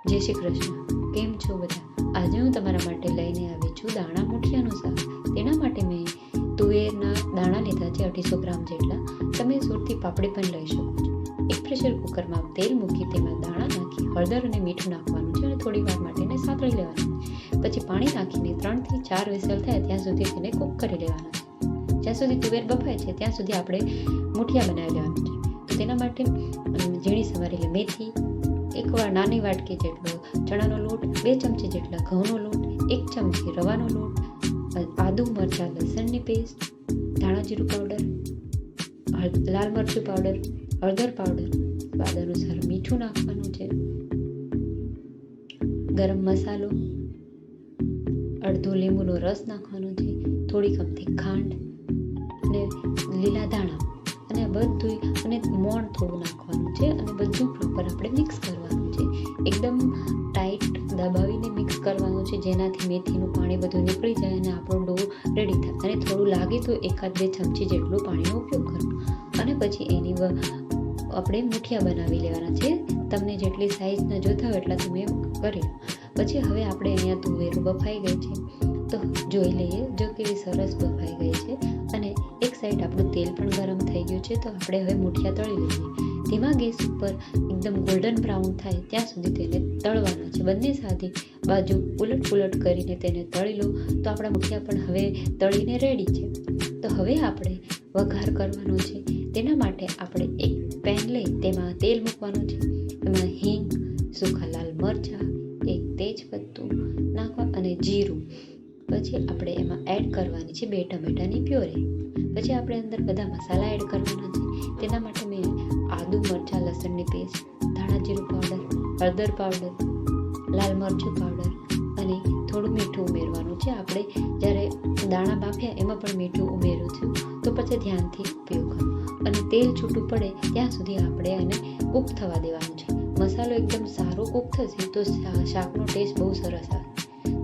જય શ્રી કૃષ્ણ. કેમ છો બધા? આજે હું તમારા માટે લઈને આવી છું દાણા મુઠિયાનું શાક. તેના માટે મેં તુવેરના દાણા લીધા છે 250 ગ્રામ જેટલા. તમે સુરતી પાપડી પણ લઈ શકો છો. એક પ્રેશર કુકરમાં તેલ મૂકી તેમાં દાણા નાખી હળદર અને મીઠું નાખવાનું છે અને થોડી વાર માટે એને સાતળી લેવાનું. પછી પાણી નાખીને 3 થી 4 વિસલ થાય ત્યાં સુધી તેને કૂક કરી લેવાના છે. જ્યાં સુધી તુવેર બફાય છે ત્યાં સુધી આપણે મુઠિયા બનાવી લેવાનું છે. તો તેના માટે ઝીણી સમારેલી મેથી, એક નાની વાટકી જેટલો ચણાનો લોટ, 2 ચમચી જેટલા ઘઉંનો લોટ, 1 ચમચી રવાનો લોટ, આદુ મરચાં લસણની પેસ્ટ, ધાણા જીરું પાવડર, લાલ મરચું પાવડર, હળદર પાવડર, સ્વાદ અનુસાર મીઠું નાખવાનું છે, ગરમ મસાલો, અડધો લીંબુનો રસ નાખવાનો છે, થોડી કમથી ખાંડ અને લીલા ધાણા અને બધું અને મોણ થોડું નાખવાનું છે અને બધું પ્રોપર આપણે મિક્સ કરવાનું છે. એકદમ ટાઈટ દબાવીને મિક્સ કરવાનું છે જેનાથી મેથીનું પાણી બધું નીકળી જાય અને આપણો ડો રેડી થાય. અને થોડું લાગે તો 1-2 ચમચી જેટલું પાણીનો ઉપયોગ કરવો અને પછી એની આપણે મુઠિયા બનાવી લેવાના છે. તમને જેટલી સાઇઝના જોતા હોય એટલા તમે કરી લો. પછી હવે આપણે અહીંયા તુવેરું બફાઈ ગઈ છે તો જોઈ લઈએ. જો કેવી સરસ બફાઈ ગઈ છે અને એક સાઈડ આપણું તેલ પણ ગરમ થઈ ગયું છે તો આપણે હવે મુઠિયા તળી લઈએ. ધીમા ગેસ ઉપર એકદમ ગોલ્ડન બ્રાઉન થાય ત્યાં સુધી તેને તળવાના છે. બંને સાથી બાજુ ઉલટ કરીને તેને તળી લો તો આપણા મુઠિયા પણ હવે તળીને રેડી છે. તો હવે આપણે વઘાર કરવાનો છે. તેના માટે આપણે એક પેન લઈ તેમાં તેલ મૂકવાનું છે. એમાં હિંગ, સૂકા લાલ મરચાં, એક તેજપત્તું નાખવા અને જીરું. પછી આપણે એમાં એડ કરવાની છે 2 ટમેટાની પ્યોરી. પછી આપણે અંદર બધા મસાલા એડ કરવાના છે. તેના માટે મેં આદુ મરચાં લસણની પેસ્ટ, ધાણા જીરું પાવડર, હળદર પાવડર, લાલ મરચું પાવડર અને થોડું મીઠું ઉમેરવાનું છે. આપણે જ્યારે દાણા બાફ્યા એમાં પણ મીઠું ઉમેર્યું છે તો પછી ધ્યાનથી ઉપયોગ કરો અને તેલ છૂટું પડે ત્યાં સુધી આપણે એને કૂક થવા દેવાનું છે. મસાલો એકદમ સારો કૂક થશે તો શાકનો ટેસ્ટ બહુ સરસ આવે.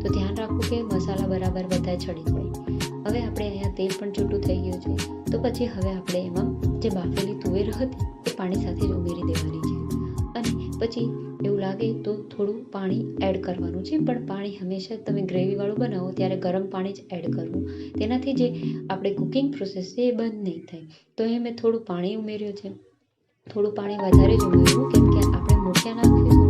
તો ધ્યાન રાખવું કે મસાલા બરાબર બધા ચડી જાય. હવે આપણે અહીંયા તેલ પણ છૂટું થઈ ગયું છે તો પછી હવે આપણે એમાં જે બાફેલી તુવેર હતી એ પાણી સાથે જ ઉમેરી દેવાની છે અને પછી એવું લાગે તો થોડું પાણી એડ કરવાનું છે. પણ પાણી હંમેશા તમે ગ્રેવીવાળું બનાવો ત્યારે ગરમ પાણી જ એડ કરવું. તેનાથી જે આપણે કુકિંગ પ્રોસેસ છે એ બંધ નહીં થાય. તો એ મેં થોડું પાણી ઉમેર્યું છે. થોડું પાણી વધારે જ ઉમેરવું કેમ કે આપણે મુઠિયા નાખીશું